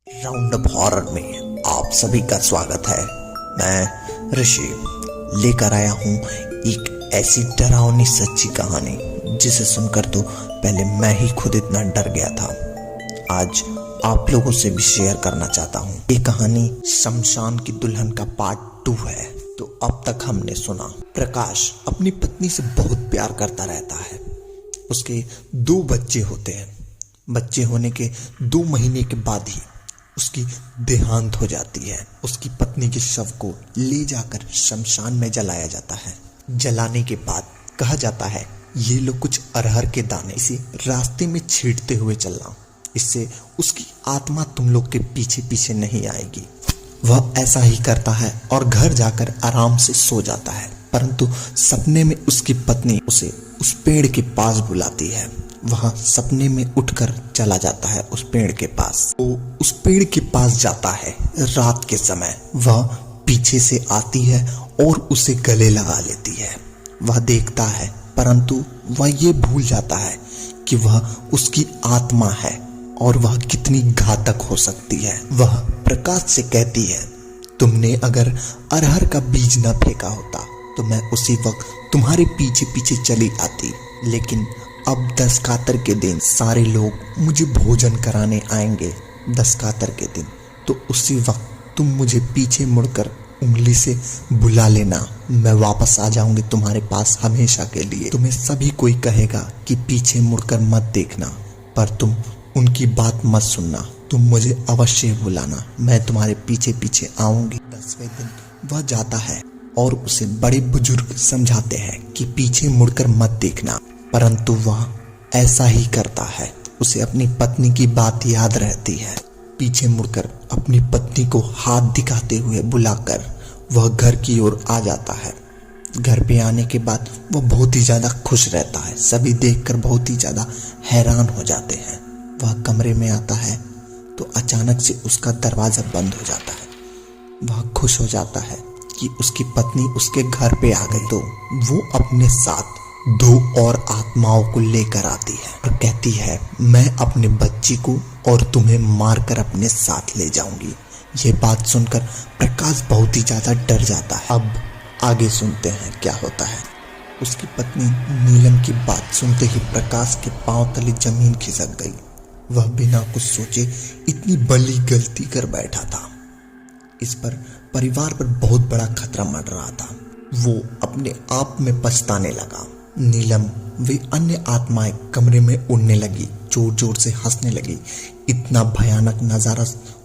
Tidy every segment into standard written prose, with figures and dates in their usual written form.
Round up horror में आप सभी का स्वागत है। मैं ऋषि लेकर आया हूँ एक ऐसी डरावनी सच्ची कहानी जिसे सुनकर तो पहले मैं ही खुद इतना डर गया था। आज आप लोगों से भी शेयर करना चाहता हूँ। ये कहानी शमशान की दुल्हन का पार्ट 2 है। तो अब तक हमने सुना प्रकाश अपनी पत्नी से बहुत प्यार करता रहता है। उसके 2 बच्चे होते हैं। बच्चे होने के 2 महीने के बाद ही उसकी देहांत हो जाती है। उसकी पत्नी के शव को ले जाकर शमशान में जलाया जाता है। जलाने के बाद कहा जाता है ये लो कुछ अरहर के दाने इसे रास्ते में छींटते हुए चलना, इससे उसकी आत्मा तुम लोग के पीछे पीछे नहीं आएगी। वह ऐसा ही करता है और घर जाकर आराम से सो जाता है। परंतु सपने में उसकी पत्नी उसे उस पेड़ के पास बुलाती है। वह सपने में उठकर चला जाता है उस पेड़ के पास। वो उस पेड़ के पास जाता है रात के समय। वह पीछे से आती है और उसे गले लगा लेती है। वह देखता है परंतु वह ये भूल जाता है कि वह उसकी आत्मा है और वह कितनी घातक हो सकती है। वह प्रकाश से कहती है तुमने अगर अरहर का बीज न फेंका होता तो मैं उसी वक्त तुम्हारे पीछे पीछे चली आती, लेकिन अब 10 कातर के दिन सारे लोग मुझे भोजन कराने आएंगे। 10 कातर के दिन तो उसी वक्त तुम मुझे पीछे मुड़कर उंगली से बुला लेना। मैं वापस आ जाऊंगी तुम्हारे पास हमेशा के लिए। तुम्हें सभी कोई कहेगा कि पीछे मुड़कर मत देखना, पर तुम उनकी बात मत सुनना। तुम मुझे अवश्य बुलाना, मैं तुम्हारे पीछे पीछे आऊंगी। 10वें दिन वह जाता है और उसे बड़े बुजुर्ग समझाते हैं कि पीछे मुड़कर मत देखना, परंतु वह ऐसा ही करता है। उसे अपनी पत्नी की बात याद रहती है। पीछे मुड़कर अपनी पत्नी को हाथ दिखाते हुए बुलाकर वह घर की ओर आ जाता है। घर पे आने के बाद वह बहुत ही ज्यादा खुश रहता है। सभी देखकर बहुत ही ज्यादा हैरान हो जाते हैं। वह कमरे में आता है तो अचानक से उसका दरवाजा बंद हो जाता है। वह खुश हो जाता है कि उसकी पत्नी उसके घर पे आ गई। तो वो अपने साथ 2 और आत्माओं को लेकर आती है और कहती है मैं अपने बच्ची को और तुम्हें मारकर अपने साथ ले जाऊंगी। ये बात सुनकर प्रकाश बहुत ही ज्यादा डर जाता है। अब आगे सुनते हैं क्या होता है। उसकी पत्नी नीलम की बात सुनते ही प्रकाश के पांव तले जमीन खिसक गई। वह बिना कुछ सोचे इतनी बड़ी गलती कर बैठा था। इस पर परिवार पर बहुत बड़ा खतरा मंड रहा था। वो अपने आप में पछताने लगा। नीलम वे अन्य आत्माएं कमरे में उड़ने लगी, जोर जोर से हंसने लगी। इतना भयानक नजारा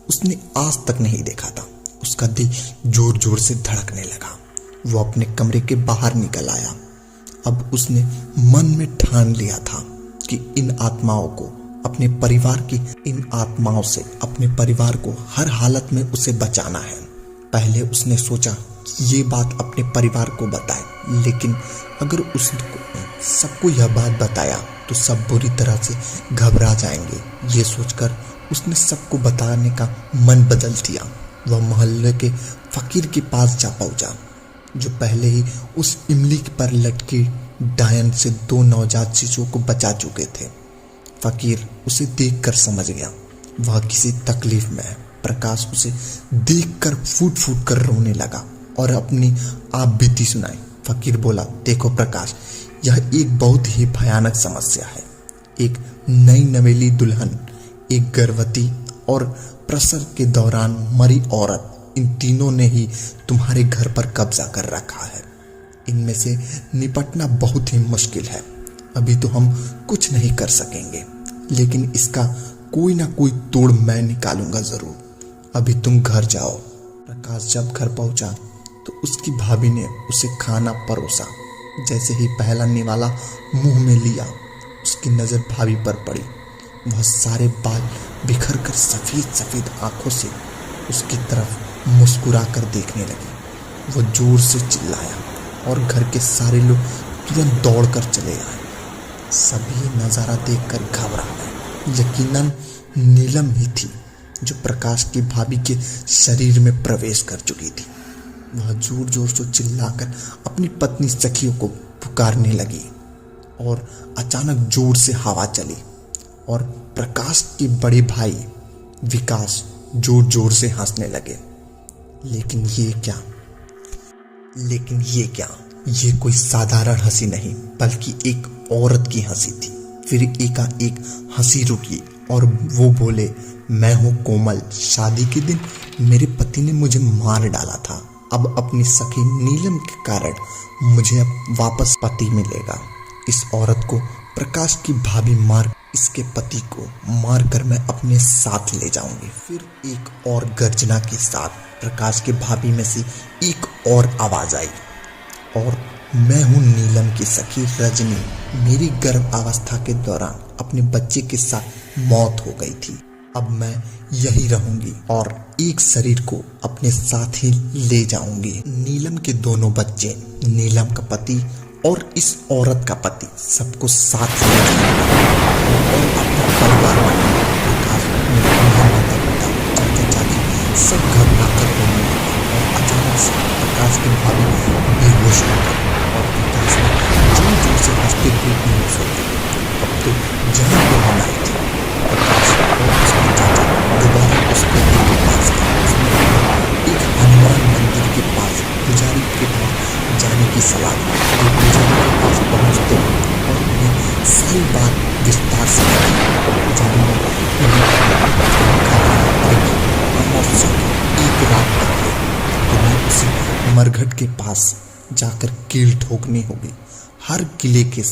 उसने आज तक नहीं देखा था। उसका दिल जोर जोर से धड़कने लगा। वो अपने कमरे के बाहर निकल आया। अब उसने मन में ठान लिया था कि इन आत्माओं से अपने परिवार को हर हालत में उसे बचाना है। पहले उसने सोचा कि ये बात अपने परिवार को बताए, लेकिन अगर उसको सबको यह बात बताया तो सब बुरी तरह से घबरा जाएंगे। ये सोचकर उसने सबको बताने का मन बदल दिया। वह मोहल्ले के फकीर के पास जा पहुंचा, जो पहले ही उस इमली पर लटकी डायन से 2 नवजात शिशुओं को बचा चुके थे। फकीर उसे देखकर समझ गया वह किसी तकलीफ में है। प्रकाश उसे देखकर फूट फूट कर रोने लगा और अपनी आप बीती सुनाई। फकीर बोला देखो प्रकाश, यह एक बहुत ही भयानक समस्या है। एक नई नवेली दुल्हन, एक गर्भवती और प्रसव के दौरान मरी औरत, इन तीनों ने ही तुम्हारे घर पर कब्जा कर रखा है। इनमें से निपटना बहुत ही मुश्किल है। अभी तो हम कुछ नहीं कर सकेंगे, लेकिन इसका कोई ना कोई तोड़ मैं निकालूंगा जरूर। अभी तुम घर जाओ। प्रकाश जब घर पहुंचा तो उसकी भाभी ने उसे खाना परोसा। जैसे ही पहला निवाला मुंह में लिया, उसकी नजर भाभी पर पड़ी। वह सारे बाल बिखर कर सफेद सफेद आंखों से उसकी तरफ मुस्कुरा कर देखने लगी। वो जोर से चिल्लाया और घर के सारे लोग तुरंत दौड़कर चले आए। सभी नजारा देखकर घबरा गए। यकीनन नीलम ही थी जो प्रकाश की भाभी के शरीर में प्रवेश कर चुकी थी। वह जोर जोर से चिल्लाकर अपनी पत्नी सखियों को पुकारने लगी और अचानक जोर से हवा चली और प्रकाश के बड़े भाई विकास जोर जोर से हंसने लगे। लेकिन ये क्या, ये कोई साधारण हंसी नहीं बल्कि एक औरत की हंसी थी। फिर एकाएक हंसी रुकी और वो बोले, मैं हूँ कोमल। शादी के दिन मेरे पति ने मुझे मार डाला था। अब अपनी सखी नीलम के कारण मुझे अब वापस पति मिलेगा। इस औरत को प्रकाश की भाभी मार इसके पति को मारकर मैं अपने साथ ले जाऊंगी। फिर एक और गर्जना के साथ प्रकाश की भाभी में से एक और आवाज आई, और मैं हूँ नीलम की सखी रजनी। मेरी गर्भावस्था के दौरान अपने बच्चे के साथ मौत हो गई थी। अब मैं यही रहूंगी और एक शरीर को अपने साथ ही ले जाऊंगी। नीलम के दोनों बच्चे, नीलम का पति और इस औरत का पति, सबको साथ ले जाऊंगा और अपना परिवार बनाऊंगा। प्रकाश, माता पिता, चाचा चाची सब घर आकर होने लगे और अचानक से प्रकाश की भाभी बेहोश हो गई और प्रकाश ने जोर जोर से हंसते हुए बेहोश हो गए। अब तो जहाँ पे हम आए थे, प्रकाश और उसके चाचा दोबारा उस व्यक्ति के पास गए। एक हनुमान मंदिर के पास पुजारी के पास जाने की सलाह दी। जो पुजारी के पास पहुंचते और उन्हें सारी बात विस्तार से बताई। पुजारी ने एक रात पहले तुम्हें उसी मरघट के पास जाकर कील ठोकनी होगी। हर कील के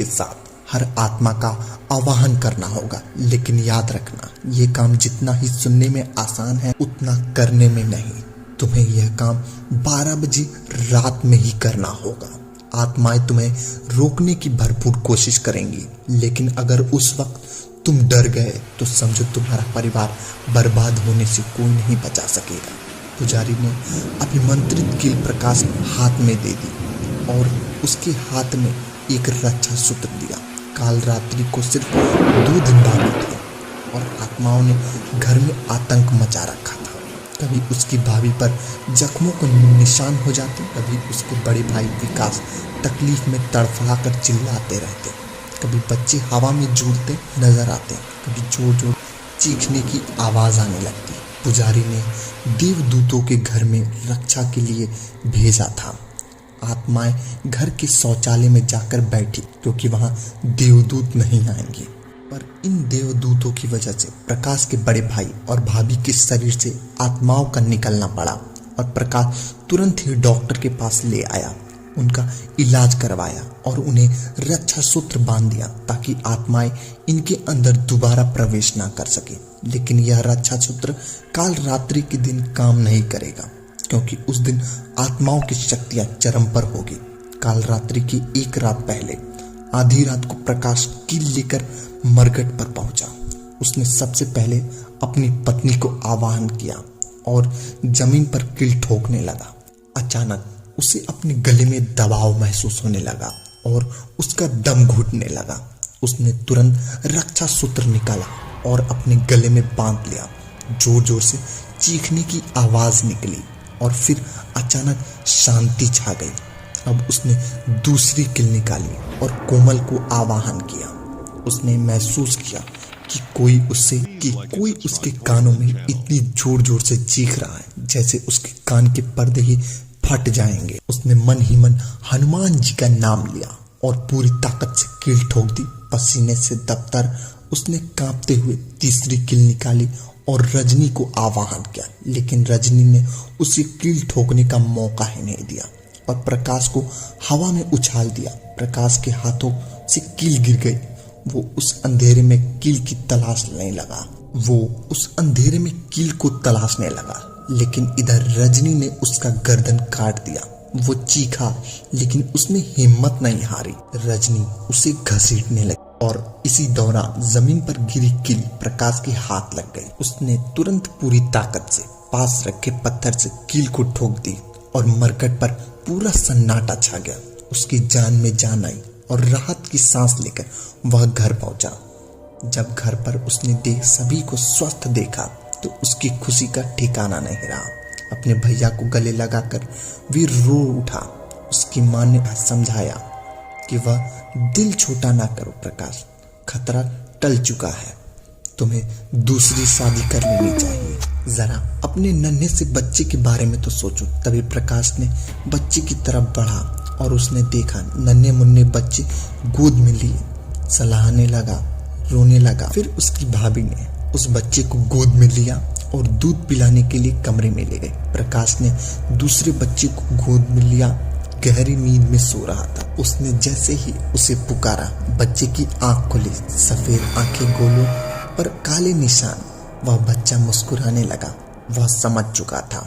साथ हर आत्मा का आवाहन करना होगा। लेकिन याद रखना, ये काम जितना ही सुनने में आसान है उतना करने में नहीं। तुम्हें यह काम 12 बजे रात में ही करना होगा। आत्माएं तुम्हें रोकने की भरपूर कोशिश करेंगी, लेकिन अगर उस वक्त तुम डर गए तो समझो तुम्हारा परिवार बर्बाद होने से कोई नहीं बचा सकेगा। पुजारी ने अभिमंत्रित कील प्रकाश हाथ में दे दी और उसके हाथ में एक रक्षा सूत्र दिया। काल रात्रि को सिर्फ 2 दिन बाकी थे और आत्माओं ने घर में आतंक मचा रखा था। कभी उसकी भाभी पर जख्मों को निशान हो जाते, कभी उसके बड़े भाई विकास तकलीफ में तड़फड़ाकर चिल्लाते रहते, कभी बच्चे हवा में झूलते नजर आते, कभी जोर जोर चीखने की आवाज आने लगती। पुजारी ने देवदूतों के घर में रक्षा के लिए भेजा था। आत्माएं घर के शौचालय में जाकर बैठी क्योंकि वहां देवदूत नहीं आएंगे। पर इन देवदूतों की वजह से प्रकाश के बड़े भाई और भाभी के शरीर से आत्माओं का निकलना पड़ा और प्रकाश तुरंत ही डॉक्टर के पास ले आया, उनका इलाज करवाया और उन्हें रक्षा सूत्र बांध दिया ताकि आत्माएं इनके अंदर दोबारा प्रवेश ना कर सके। लेकिन यह रक्षा सूत्र काल रात्रि के दिन काम नहीं करेगा क्योंकि उस दिन आत्माओं की शक्तियां चरम पर होगी। काल रात्रि की एक रात पहले आधी रात को प्रकाश कील लेकर मरघट पर पहुंचा। उसने सबसे पहले अपनी पत्नी को आवाहन किया और जमीन पर कील ठोकने लगा। अचानक उसे अपने गले में दबाव महसूस होने लगा और उसका दम घुटने लगा। उसने तुरंत रक्षा सूत्र निकाला और अपने गले में बांध लिया। जोर जोर से चीखने की आवाज निकली और फिर अचानक शांति छा गई। अब उसने दूसरी कील निकाली और कोमल को आवाहन किया। उसने महसूस किया कि कोई उसके कानों में इतनी जोर जोर से चीख रहा है जैसे उसके कान के पर्दे ही फट जाएंगे। उसने मन ही मन हनुमान जी का नाम लिया और पूरी ताकत से कील ठोक दी। पसीने से दबतर उसने कांपते हुए तीसरी कील निकाली और रजनी को आवाहन किया, लेकिन रजनी ने उसे कील ठोकने का मौका ही नहीं दिया और प्रकाश को हवा में उछाल दिया। प्रकाश के हाथों से कील गिर गई। वो उस अंधेरे में कील को तलाशने लगा, लेकिन इधर रजनी ने उसका गर्दन काट दिया। वो चीखा, लेकिन उसने हिम्मत नहीं हारी। रजनी उसे घसीटने लगी और इसी दौरान जमीन पर गिरी कील प्रकाश के हाथ लग गई। उसने तुरंत पूरी ताकत से पास रखे पत्थर से कील को ठोक दी और मरघट पर पूरा सन्नाटा छा गया। उसकी जान में जान आई और राहत की सांस लेकर वह घर पहुंचा। जब घर पर उसने सभी को स्वस्थ देखा तो उसकी खुशी का ठिकाना नहीं रहा। अपने भैया को गले लगाकर वे रो उठा। उसकी मां ने समझाया कि वह दिल छोटा ना करो प्रकाश, खतरा टल चुका है। तुम्हें दूसरी शादी कर लेनी चाहिए। जरा अपने नन्हे से बच्चे के बारे में तो सोचो। तभी प्रकाश ने बच्चे की तरफ बढ़ा और उसने देखा नन्हे मुन्ने बच्चे गोद में लिए, सलाहने लगा, रोने लगा। फिर उसकी भाभी ने उस बच्चे को गोद में लिया और दूध पिलाने के लिए कमरे में ले गए। प्रकाश ने दूसरे बच्चे को गोद में लिया, गहरी नींद में सो रहा था। उसने जैसे ही उसे पुकारा, बच्चे की आंख खुली, सफेद आंखें, गोलों पर काले निशान। वह बच्चा मुस्कुराने लगा। वह समझ चुका था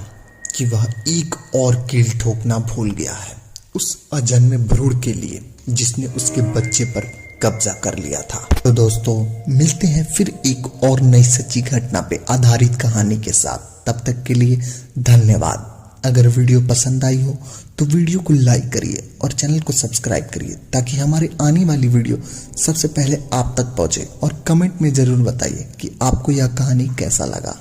कि वह एक और कील ठोकना भूल गया है, उस अजन्मे भ्रूण के लिए जिसने उसके बच्चे पर कब्जा कर लिया था। तो दोस्तों, मिलते हैं फिर एक और नई सच्ची घटना पे आधारित कहानी के साथ। तब तक के लिए धन्यवाद। अगर वीडियो पसंद आई हो तो वीडियो को लाइक करिए और चैनल को सब्सक्राइब करिए ताकि हमारे आने वाली वीडियो सबसे पहले आप तक पहुंचे। और कमेंट में जरूर बताइए कि आपको यह कहानी कैसा लगा।